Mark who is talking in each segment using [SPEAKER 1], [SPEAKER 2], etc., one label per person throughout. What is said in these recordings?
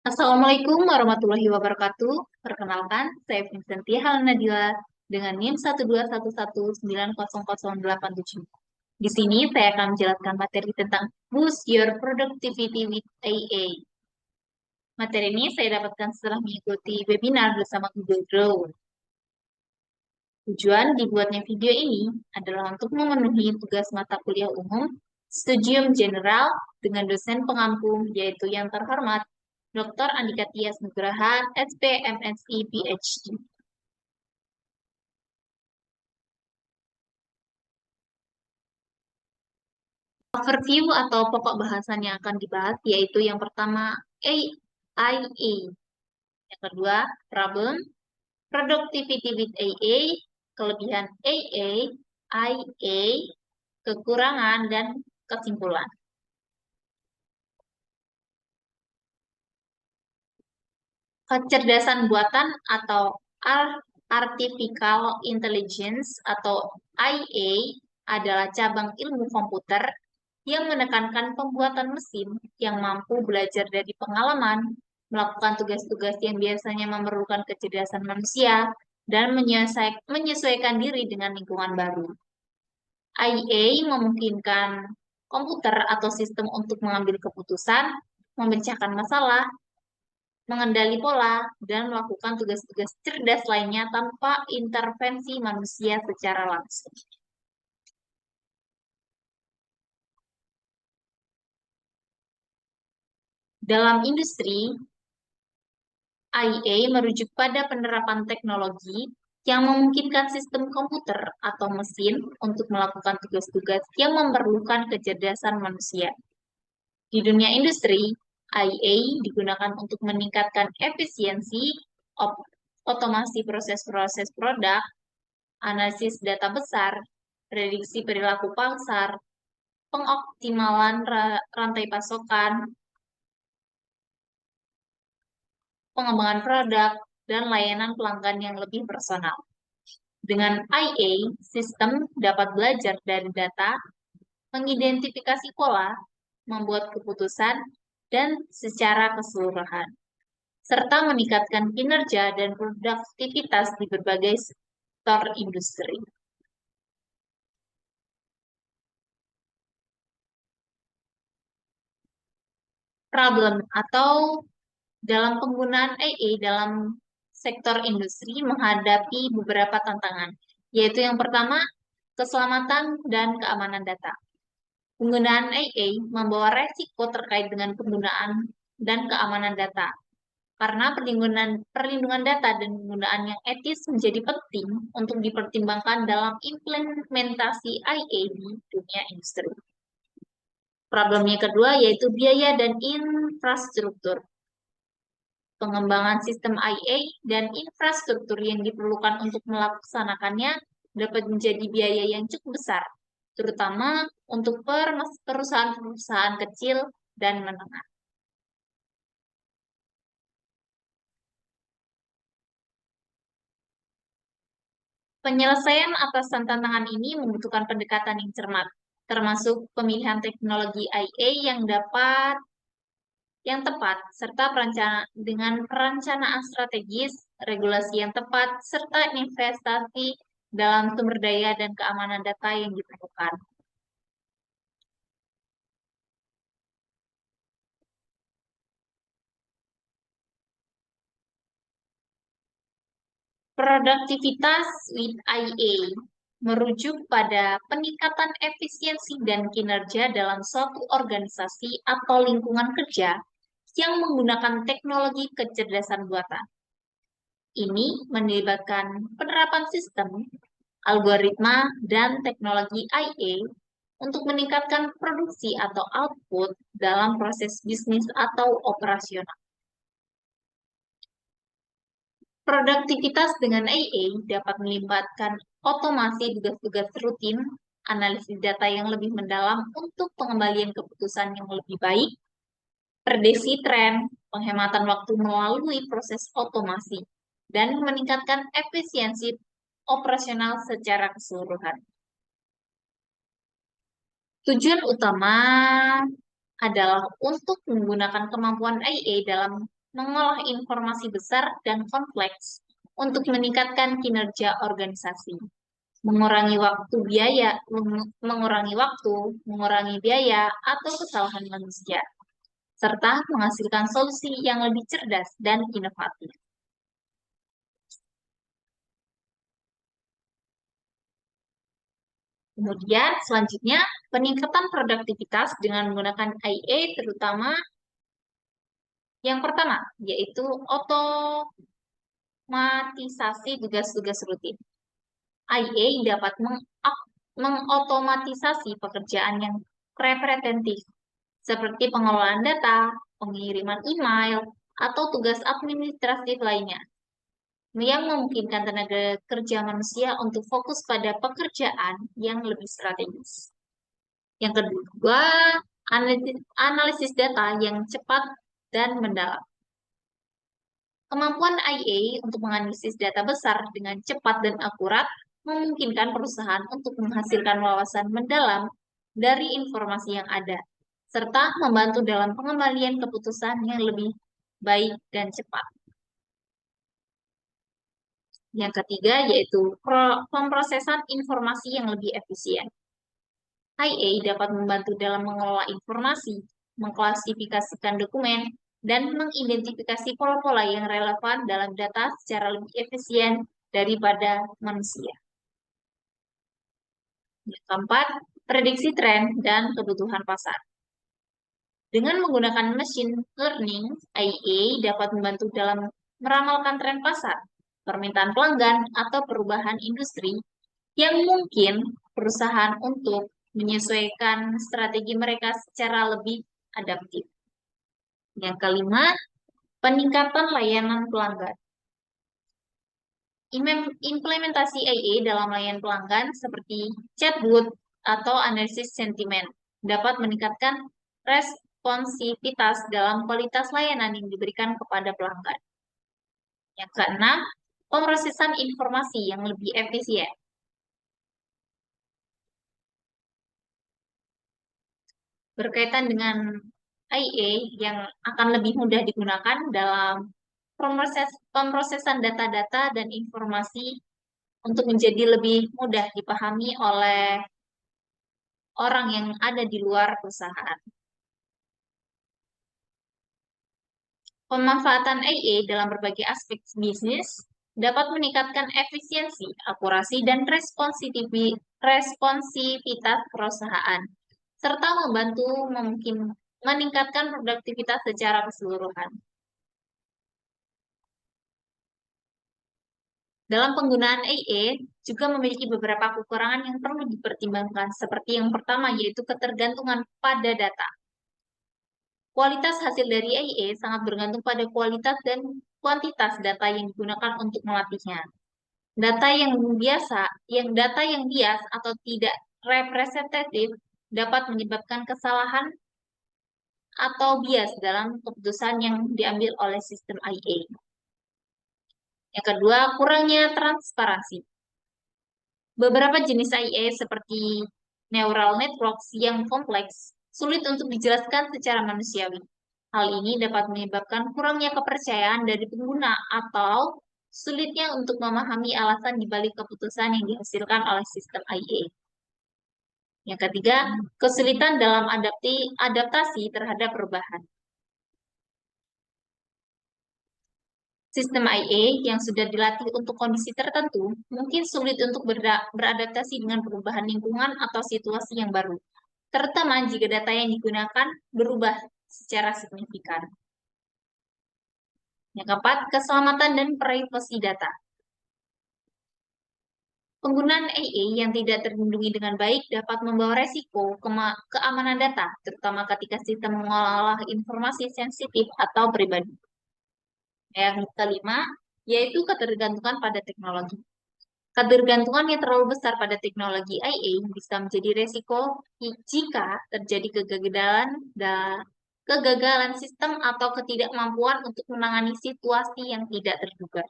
[SPEAKER 1] Assalamualaikum warahmatullahi wabarakatuh. Perkenalkan, saya Vincentia Halanadila dengan NIM 12111900877. Di sini saya akan menjelaskan materi tentang Boost Your Productivity with AA. Materi ini saya dapatkan setelah mengikuti webinar bersama Google Grow. Tujuan dibuatnya video ini adalah untuk memenuhi tugas mata kuliah umum Studium General dengan dosen pengampu yaitu yang terhormat Dr. Andika Tias Nugraha, SPMSI, PhD. Overview atau pokok bahasan yang akan dibahas yaitu yang pertama AIA, yang kedua problem, productivity with AA, kelebihan AA, IA, kekurangan dan kesimpulan. Kecerdasan buatan atau Artificial Intelligence atau IA adalah cabang ilmu komputer yang menekankan pembuatan mesin yang mampu belajar dari pengalaman, melakukan tugas-tugas yang biasanya memerlukan kecerdasan manusia, dan menyesuaikan diri dengan lingkungan baru. IA memungkinkan komputer atau sistem untuk mengambil keputusan, memecahkan masalah, mengendali pola, dan melakukan tugas-tugas cerdas lainnya tanpa intervensi manusia secara langsung. Dalam industri, IA merujuk pada penerapan teknologi yang memungkinkan sistem komputer atau mesin untuk melakukan tugas-tugas yang memerlukan kecerdasan manusia. Di dunia industri, IA digunakan untuk meningkatkan efisiensi, otomasi proses-proses produk, analisis data besar, prediksi perilaku pasar, pengoptimalan rantai pasokan, pengembangan produk, dan layanan pelanggan yang lebih personal. Dengan IA, sistem dapat belajar dari data, mengidentifikasi pola, membuat keputusan, dan secara keseluruhan, serta meningkatkan kinerja dan produktivitas di berbagai sektor industri. Problem atau dalam penggunaan AI dalam sektor industri menghadapi beberapa tantangan, yaitu yang pertama, keselamatan dan keamanan data. Penggunaan AI membawa resiko terkait dengan penggunaan dan keamanan data, karena perlindungan data dan penggunaan yang etis menjadi penting untuk dipertimbangkan dalam implementasi AI di dunia industri. Problemnya kedua yaitu biaya dan infrastruktur. Pengembangan sistem IA dan infrastruktur yang diperlukan untuk melaksanakannya dapat menjadi biaya yang cukup besar, terutama untuk perusahaan-perusahaan kecil dan menengah. Penyelesaian atas tantangan ini membutuhkan pendekatan yang cermat, termasuk pemilihan teknologi IA yang tepat, serta dengan perencanaan strategis, regulasi yang tepat, serta investasi dalam sumber daya dan keamanan data yang diperlukan. Produktivitas with IA merujuk pada peningkatan efisiensi dan kinerja dalam suatu organisasi atau lingkungan kerja yang menggunakan teknologi kecerdasan buatan. Ini melibatkan penerapan sistem, algoritma, dan teknologi IA untuk meningkatkan produksi atau output dalam proses bisnis atau operasional. Produktivitas dengan AA dapat melibatkan otomasi tugas-tugas rutin, analisis data yang lebih mendalam untuk pengembalian keputusan yang lebih baik, prediksi tren, penghematan waktu melalui proses otomasi, dan meningkatkan efisiensi operasional secara keseluruhan. Tujuan utama adalah untuk menggunakan kemampuan IA dalam mengolah informasi besar dan kompleks untuk meningkatkan kinerja organisasi, mengurangi biaya atau kesalahan manusia, serta menghasilkan solusi yang lebih cerdas dan inovatif. Kemudian selanjutnya peningkatan produktivitas dengan menggunakan IA terutama yang pertama yaitu otomatisasi tugas-tugas rutin. IA dapat mengotomatisasi pekerjaan yang repetitif seperti pengelolaan data, pengiriman email, atau tugas administratif lainnya yang memungkinkan tenaga kerja manusia untuk fokus pada pekerjaan yang lebih strategis. Yang kedua, analisis data yang cepat dan mendalam. Kemampuan IA untuk menganalisis data besar dengan cepat dan akurat memungkinkan perusahaan untuk menghasilkan wawasan mendalam dari informasi yang ada, serta membantu dalam pengembalian keputusan yang lebih baik dan cepat. Yang ketiga yaitu pemrosesan informasi yang lebih efisien. IA dapat membantu dalam mengelola informasi, mengklasifikasikan dokumen, dan mengidentifikasi pola-pola yang relevan dalam data secara lebih efisien daripada manusia. Yang keempat, prediksi tren dan kebutuhan pasar. Dengan menggunakan machine learning, IA dapat membantu dalam meramalkan tren pasar, permintaan pelanggan, atau perubahan industri yang mungkin perusahaan untuk menyesuaikan strategi mereka secara lebih adaptif. Yang kelima, peningkatan layanan pelanggan. Implementasi AI dalam layanan pelanggan seperti chatbot atau analisis sentimen dapat meningkatkan responsivitas dalam kualitas layanan yang diberikan kepada pelanggan. Yang keenam, pemrosesan informasi yang lebih efisien. Berkaitan dengan IA yang akan lebih mudah digunakan dalam pemrosesan data-data dan informasi untuk menjadi lebih mudah dipahami oleh orang yang ada di luar perusahaan. Pemanfaatan IA dalam berbagai aspek bisnis dapat meningkatkan efisiensi, akurasi, dan responsivitas perusahaan, serta membantu meningkatkan produktivitas secara keseluruhan. Dalam penggunaan AI juga memiliki beberapa kekurangan yang perlu dipertimbangkan, seperti yang pertama yaitu ketergantungan pada data. Kualitas hasil dari AI sangat bergantung pada kualitas dan kuantitas data yang digunakan untuk melatihnya. Data yang bias atau tidak representatif dapat menyebabkan kesalahan atau bias dalam keputusan yang diambil oleh sistem IA. Yang kedua, kurangnya transparansi. Beberapa jenis IA seperti neural networks yang kompleks sulit untuk dijelaskan secara manusiawi. Hal ini dapat menyebabkan kurangnya kepercayaan dari pengguna atau sulitnya untuk memahami alasan di balik keputusan yang dihasilkan oleh sistem IA. Yang ketiga, kesulitan dalam adaptasi terhadap perubahan. Sistem IA yang sudah dilatih untuk kondisi tertentu mungkin sulit untuk beradaptasi dengan perubahan lingkungan atau situasi yang baru, terutama jika data yang digunakan berubah secara signifikan. Yang keempat, keselamatan dan privasi data. Penggunaan AI yang tidak terlindungi dengan baik dapat membawa resiko keamanan data, terutama ketika sistem mengolah informasi sensitif atau pribadi. Yang kelima, yaitu ketergantungan pada teknologi. Ketergantungan yang terlalu besar pada teknologi IA bisa menjadi resiko jika terjadi kegagalan sistem atau ketidakmampuan untuk menangani situasi yang tidak terduga.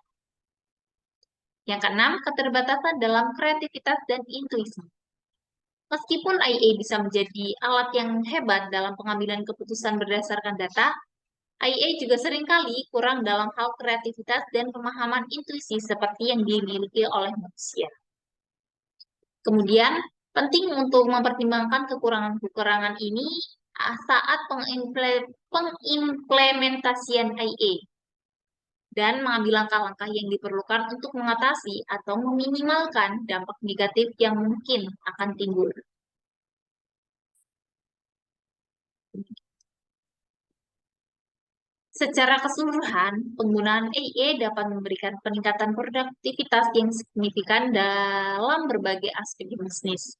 [SPEAKER 1] Yang keenam, keterbatasan dalam kreativitas dan intuisi. Meskipun IA bisa menjadi alat yang hebat dalam pengambilan keputusan berdasarkan data, IA juga seringkali kurang dalam hal kreativitas dan pemahaman intuisi seperti yang dimiliki oleh manusia. Kemudian, penting untuk mempertimbangkan kekurangan-kekurangan ini saat pengimplementasian IA dan mengambil langkah-langkah yang diperlukan untuk mengatasi atau meminimalkan dampak negatif yang mungkin akan timbul. Secara keseluruhan, penggunaan AI dapat memberikan peningkatan produktivitas yang signifikan dalam berbagai aspek bisnis.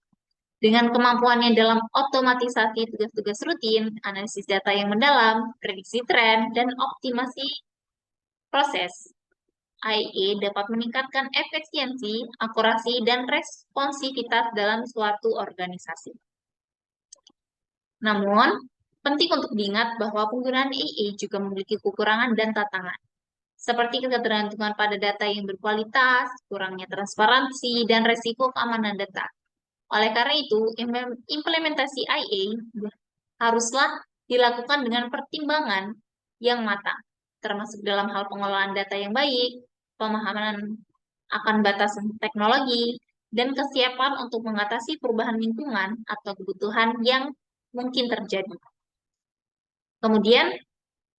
[SPEAKER 1] Dengan kemampuannya dalam otomatisasi tugas-tugas rutin, analisis data yang mendalam, prediksi tren, dan optimasi proses, IA dapat meningkatkan efisiensi, akurasi, dan responsivitas dalam suatu organisasi. Namun, penting untuk diingat bahwa penggunaan AI juga memiliki kekurangan dan tantangan, seperti ketergantungan pada data yang berkualitas, kurangnya transparansi, dan resiko keamanan data. Oleh karena itu, implementasi IA haruslah dilakukan dengan pertimbangan yang matang, termasuk dalam hal pengelolaan data yang baik, pemahaman akan batasan teknologi, dan kesiapan untuk mengatasi perubahan lingkungan atau kebutuhan yang mungkin terjadi. Kemudian,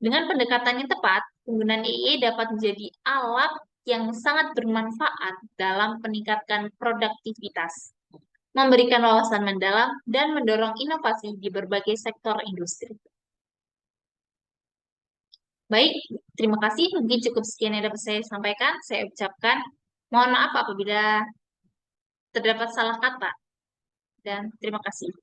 [SPEAKER 1] dengan pendekatan yang tepat, penggunaan AI dapat menjadi alat yang sangat bermanfaat dalam meningkatkan produktivitas, memberikan wawasan mendalam, dan mendorong inovasi di berbagai sektor industri. Baik, terima kasih. Mungkin cukup sekian yang dapat saya sampaikan. Saya ucapkan mohon maaf apabila terdapat salah kata. Dan terima kasih.